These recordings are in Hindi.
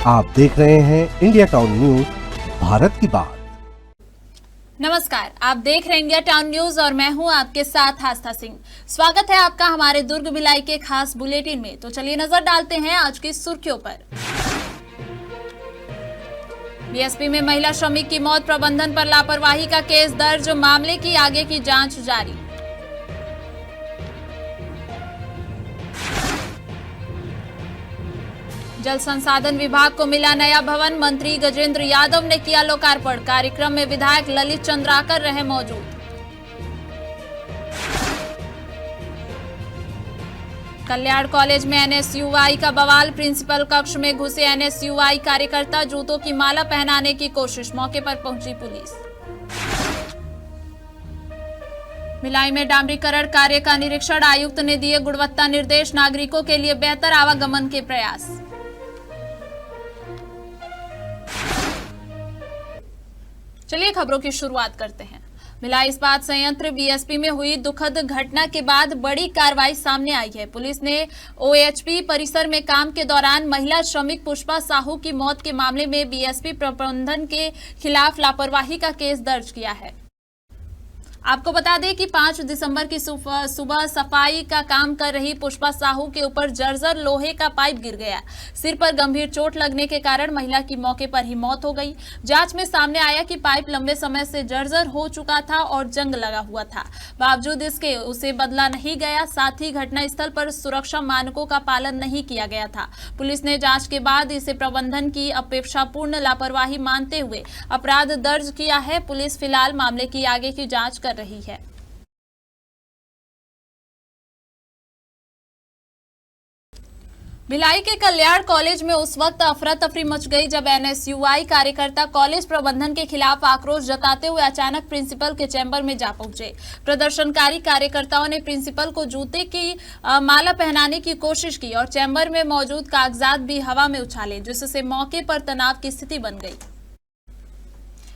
आप देख रहे हैं इंडिया टाउन न्यूज, भारत की बात। नमस्कार, आप देख रहे हैं इंडिया टाउन न्यूज और मैं हूं आपके साथ आस्था सिंह। स्वागत है आपका हमारे दुर्ग भिलाई के खास बुलेटिन में। तो चलिए नजर डालते हैं आज की सुर्खियों पर। बीएसपी में महिला श्रमिक की मौत, प्रबंधन पर लापरवाही का केस दर्ज, मामले की आगे की जांच जारी। जल संसाधन विभाग को मिला नया भवन, मंत्री गजेंद्र यादव ने किया लोकार्पण। कार्यक्रम में विधायक ललित चंद्राकर रहे मौजूद। कल्याण कॉलेज में एनएसयूआई का बवाल, प्रिंसिपल कक्ष में घुसे एनएसयूआई कार्यकर्ता, जूतों की माला पहनाने की कोशिश, मौके पर पहुंची पुलिस। भिलाई में डामरीकरण कार्य का निरीक्षण, आयुक्त ने दिए गुणवत्ता निर्देश, नागरिकों के लिए बेहतर आवागमन के प्रयास। चलिए खबरों की शुरुआत करते हैं। भिलाई इस्पात संयंत्र बीएसपी में हुई दुखद घटना के बाद बड़ी कार्रवाई सामने आई है। पुलिस ने ओएचपी परिसर में काम के दौरान महिला श्रमिक पुष्पा साहू की मौत के मामले में बीएसपी प्रबंधन के खिलाफ लापरवाही का केस दर्ज किया है। आपको बता दें कि 5 दिसंबर की सुबह सफाई का काम कर रही पुष्पा साहू के ऊपर जर्जर लोहे का पाइप गिर गया। सिर पर गंभीर चोट लगने के कारण महिला की मौके पर ही मौत हो गई। जांच में सामने आया कि पाइप लंबे समय से जर्जर हो चुका था और जंग लगा हुआ था। बावजूद इसके उसे बदला नहीं गया। साथ ही घटनास्थल पर सुरक्षा मानकों का पालन नहीं किया गया था। पुलिस ने जांच के बाद इसे प्रबंधन की अपेक्षापूर्ण लापरवाही मानते हुए अपराध दर्ज किया है। पुलिस फिलहाल मामले की आगे की जांच कर रही है। भिलाई के कल्याण कॉलेज में उस वक्त अफरा तफरी मच गई जब एनएसयूआई कार्यकर्ता कॉलेज प्रबंधन के खिलाफ आक्रोश जताते हुए अचानक प्रिंसिपल के चैम्बर में जा पहुंचे। प्रदर्शनकारी कार्यकर्ताओं ने प्रिंसिपल को जूते की माला पहनाने की कोशिश की और चैम्बर में मौजूद कागजात भी हवा में उछाले, जिससे मौके पर तनाव की स्थिति बन गई।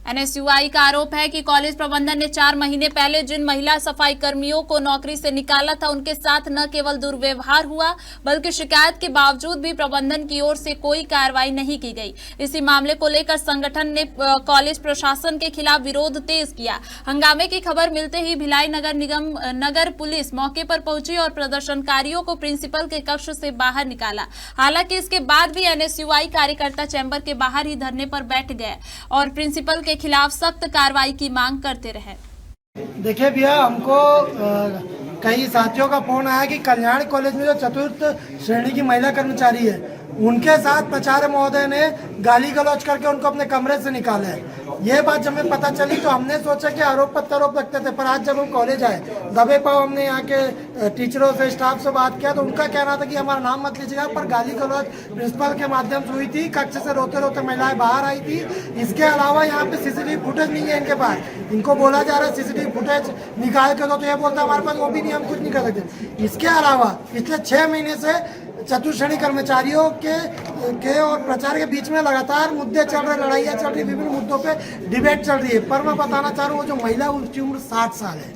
एनएसयूआई का आरोप है कि कॉलेज प्रबंधन ने 4 महीने पहले जिन महिला सफाई कर्मियों को नौकरी से निकाला था, उनके साथ न केवल दुर्व्यवहार हुआ बल्कि शिकायत के बावजूद भी प्रबंधन की ओर से कोई कार्रवाई नहीं की गई। इसी मामले को लेकर संगठन ने कॉलेज प्रशासन के खिलाफ विरोध तेज किया। हंगामे की खबर मिलते ही भिलाई नगर निगम नगर पुलिस मौके पर पहुंची और प्रदर्शनकारियों को प्रिंसिपल के कक्ष से बाहर निकाला। हालांकि इसके बाद भी एनएसयूआई कार्यकर्ता चैम्बर के बाहर ही धरने पर बैठ गए और प्रिंसिपल के खिलाफ सख्त कार्रवाई की मांग करते रहे। देखिए भैया, हमको कई साथियों का फोन आया कि कल्याण कॉलेज में जो 4th श्रेणी की महिला कर्मचारी है, उनके साथ प्राचार्य महोदय ने गाली गलौज करके उनको अपने कमरे से निकाला है। ये बात जब हमें पता चली तो हमने सोचा कि आरोप प्रत्यारोप लगते थे, पर आज जब हम कॉलेज आए, दबे पाव हमने यहाँ के टीचरों से, स्टाफ से बात किया तो उनका कहना था कि हमारा नाम मत लीजिएगा, पर गाली गलौज प्रिंसिपल के माध्यम से हुई थी। कक्ष से रोते रोते महिलाएं बाहर आई थी। इसके अलावा यहाँ पे सीसीटीवी फुटेज नहीं है इनके पास। इनको बोला जा रहा है सीसीटीवी फुटेज निकाल के दो, तो ये बोलता है हमारे पास वो भी नहीं, हम कुछ नहीं कर सकते। इसके अलावा पिछले 6 महीने से 4th श्रेणी कर्मचारियों के और प्राचार्य के बीच में लगातार मुद्दे चल रहे, लड़ाइयाँ चल रही, विभिन्न मुद्दों पे डिबेट चल रही है। पर मैं बताना चाह रहा हूँ, वो जो महिला, उसकी उम्र 60 साल है।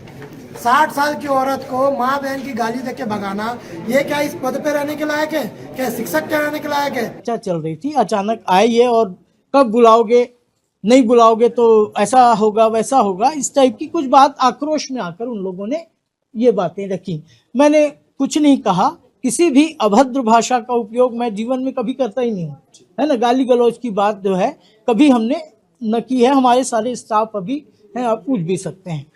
60 साल की औरत को माँ बहन की गाली देके भगाना, ये क्या इस पद पे रहने के लायक है? क्या शिक्षक के रहने के लायक है? चर्चा चल रही थी, अचानक आई है और कब बुलाओगे, नहीं बुलाओगे तो ऐसा होगा वैसा होगा, इस टाइप की कुछ बात आक्रोश में आकर उन लोगों ने ये बातें रखी। मैंने कुछ नहीं कहा। किसी भी अभद्र भाषा का उपयोग मैं जीवन में कभी करता ही नहीं हूँ, है ना। गाली गलौज की बात जो है कभी हमने न की है। हमारे सारे स्टाफ अभी हैं, आप पूछ भी सकते हैं।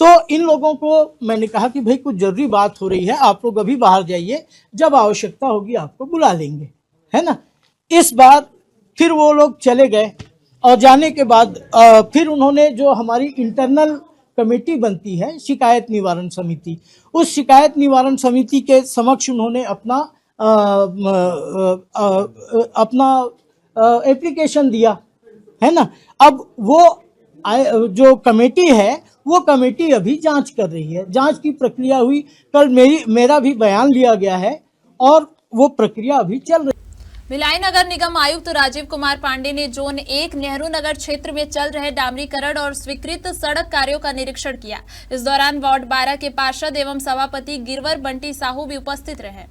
तो इन लोगों को मैंने कहा कि भाई कुछ जरूरी बात हो रही है, आप लोग अभी बाहर जाइए, जब आवश्यकता होगी आपको बुला लेंगे, है ना। इस बार फिर वो लोग चले गए और जाने के बाद फिर उन्होंने जो हमारी इंटरनल कमेटी बनती है, शिकायत निवारण समिति, उस शिकायत निवारण समिति के समक्ष उन्होंने अपना एप्लीकेशन दिया, है ना। अब वो जो कमेटी है, वो कमेटी अभी जांच कर रही है। जांच की प्रक्रिया हुई, कल मेरा भी बयान लिया गया है और वो प्रक्रिया अभी चल रही है। भिलाई नगर निगम आयुक्त राजीव कुमार पांडे ने जोन 1 नेहरू नगर क्षेत्र में चल रहे डामरीकरण और स्वीकृत सड़क कार्यों का निरीक्षण किया। इस दौरान वार्ड 12 के पार्षद एवं सभापति गिरवर बंटी साहू भी उपस्थित रहे।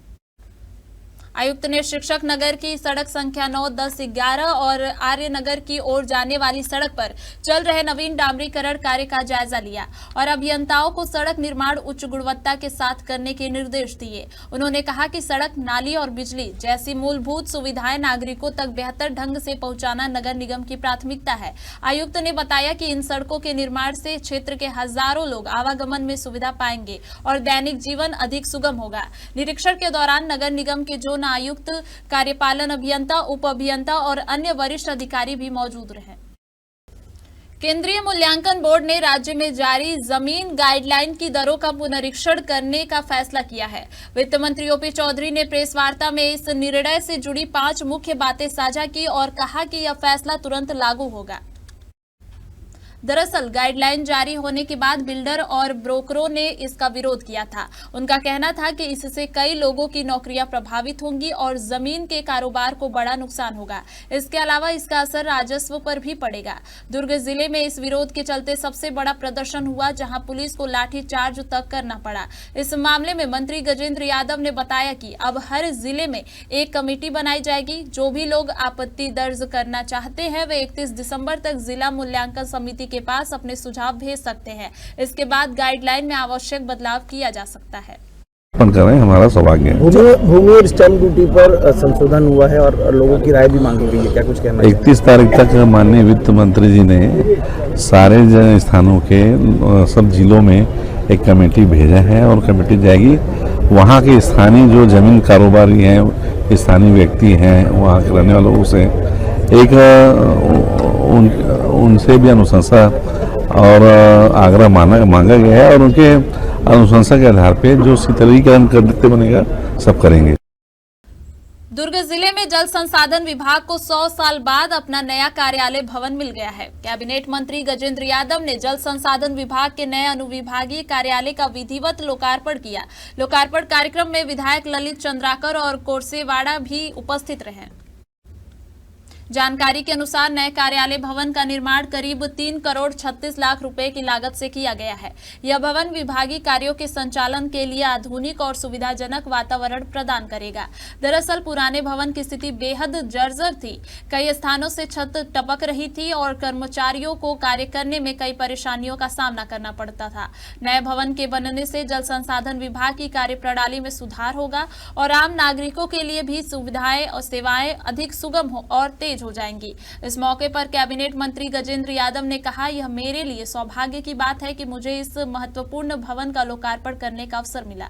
आयुक्त ने शिक्षक नगर की सड़क संख्या 9, 10, 11 और आर्य नगर की ओर जाने वाली सड़क पर चल रहे नवीन डामरीकरण कार्य का जायजा लिया और अभियंताओं को सड़क निर्माण उच्च गुणवत्ता के साथ करने के निर्देश दिए। उन्होंने कहा कि सड़क, नाली और बिजली जैसी मूलभूत सुविधाएं नागरिकों तक बेहतर ढंग से पहुंचाना नगर निगम की प्राथमिकता है। आयुक्त ने बताया कि इन सड़कों के निर्माण से क्षेत्र के हजारों लोग आवागमन में सुविधा पाएंगे और दैनिक जीवन अधिक सुगम होगा। निरीक्षण के दौरान नगर निगम के जोन आयुक्त, कार्यपालन अभियंता, उप अभियंता और अन्य वरिष्ठ अधिकारी भी मौजूद रहे। केंद्रीय मूल्यांकन बोर्ड ने राज्य में जारी जमीन गाइडलाइन की दरों का पुनरीक्षण करने का फैसला किया है। वित्त मंत्री ओपी चौधरी ने प्रेस वार्ता में इस निर्णय से जुड़ी 5 मुख्य बातें साझा की और कहा कि यह फैसला तुरंत लागू होगा। दरअसल गाइडलाइन जारी होने के बाद बिल्डर और ब्रोकरों ने इसका विरोध किया था। उनका कहना था कि इससे कई लोगों की नौकरियां प्रभावित होंगी और जमीन के कारोबार को बड़ा नुकसान होगा। इसके अलावा इसका असर राजस्व पर भी पड़ेगा। दुर्ग जिले में इस विरोध के चलते सबसे बड़ा प्रदर्शन हुआ, जहां पुलिस को लाठीचार्ज तक करना पड़ा। इस मामले में मंत्री गजेंद्र यादव ने बताया कि अब हर जिले में एक कमेटी बनाई जाएगी। जो भी लोग आपत्ति दर्ज करना चाहते हैं वे 31 दिसंबर तक जिला मूल्यांकन समिति के पास अपने सुझाव भेज सकते हैं। इसके बाद गाइडलाइन में आवश्यक बदलाव किया जा सकता है। हमारा सौभाग्य है। भूमि और स्टैंप ड्यूटी पर संशोधन हुआ है और लोगों की राय भी मांगी गई है, क्या कुछ कहना है? 31 तारीख तक माननीय वित्त मंत्री जी ने सारे स्थानों के सब जिलों में एक कमेटी भेजा है और कमेटी जाएगी। वहाँ के स्थानीय जो जमीन कारोबारी हैं, स्थानीय व्यक्ति हैं, वहाँ के रहने वालों से एक उनसे भी अनुशंसा और आग्रह मांगा गया है और उनके अनुशंसा के आधार पे जो शीतलीकरण करते बनेगा सब करेंगे। दुर्ग जिले में जल संसाधन विभाग को 100 साल बाद अपना नया कार्यालय भवन मिल गया है। कैबिनेट मंत्री गजेंद्र यादव ने जल संसाधन विभाग के नए अनुविभागीय कार्यालय का विधिवत लोकार्पण किया। लोकार्पण कार्यक्रम में विधायक ललित चंद्राकर और कोरसेवाड़ा भी उपस्थित रहे। जानकारी के अनुसार नए कार्यालय भवन का निर्माण करीब 3 करोड़ 36 लाख रुपए की लागत से किया गया है। यह भवन विभागीय कार्यों के संचालन के लिए आधुनिक और सुविधाजनक वातावरण प्रदान करेगा। दरअसल पुराने भवन की स्थिति बेहद जर्जर थी। कई स्थानों से छत टपक रही थी और कर्मचारियों को कार्य करने में कई परेशानियों का सामना करना पड़ता था। नए भवन के बनने से जल संसाधन विभाग की कार्यप्रणाली में सुधार होगा और आम नागरिकों के लिए भी सुविधाएं और सेवाएं अधिक सुगम और तेज हो जाएंगी। इस मौके पर कैबिनेट मंत्री गजेंद्र यादव ने कहा, यह मेरे लिए सौभाग्य की बात है कि मुझे इस महत्वपूर्ण भवन का लोकार्पण करने का अवसर मिला।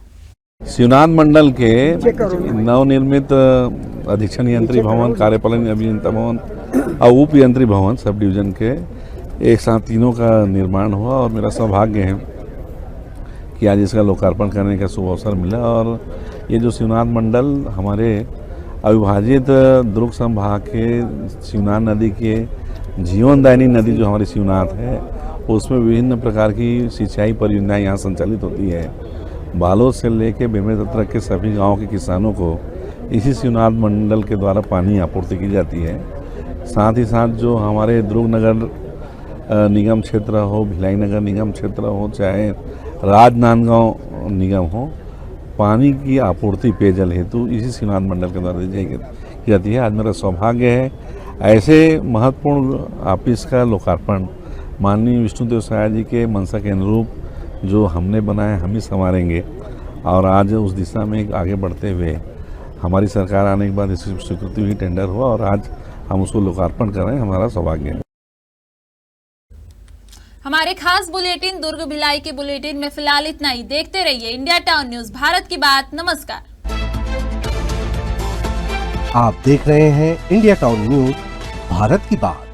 शिवनाथ मंडल के नवनिर्मित अधीक्षण यंत्री भवन, कार्यपालन अभियंता भवन और उप यंत्री भवन सब डिवीजन के एक साथ तीनों का निर्माण हुआ और मेरा सौभाग्य है कि आज इसका लोकार्पण करने का शुभ अवसर मिला। और ये जो शिवनाथ मंडल हमारे अविभाजित दुर्ग संभाग के शिवनाथ नदी के जीवनदायिनी नदी जो हमारी शिवनाथ है, उसमें विभिन्न प्रकार की सिंचाई परियोजनाएं यहाँ संचालित होती है। बालोद से लेके बेमेतरा तक के सभी गांवों के किसानों को इसी शिवनाथ मंडल के द्वारा पानी आपूर्ति की जाती है। साथ ही साथ जो हमारे दुर्ग नगर निगम क्षेत्र हो, भिलाई नगर निगम क्षेत्र हो, चाहे राजनांदगांव निगम हो, पानी की आपूर्ति पेयजल हेतु इसी शिवनाथ मंडल के द्वारा की जाती है। आज मेरा सौभाग्य है ऐसे महत्वपूर्ण ऑफिस का लोकार्पण माननीय विष्णुदेव साय जी के मंशा के अनुरूप जो हमने बनाया हम ही संवारेंगे और आज उस दिशा में आगे बढ़ते हुए हमारी सरकार आने के बाद इसकी स्वीकृति हुई, टेंडर हुआ और आज हम उसको लोकार्पण कर रहे हैं। हमारा सौभाग्य है। हमारे खास बुलेटिन दुर्ग भिलाई के बुलेटिन में फिलहाल इतना ही। देखते रहिए इंडिया टाउन न्यूज, भारत की बात। नमस्कार। आप देख रहे हैं इंडिया टाउन न्यूज, भारत की बात।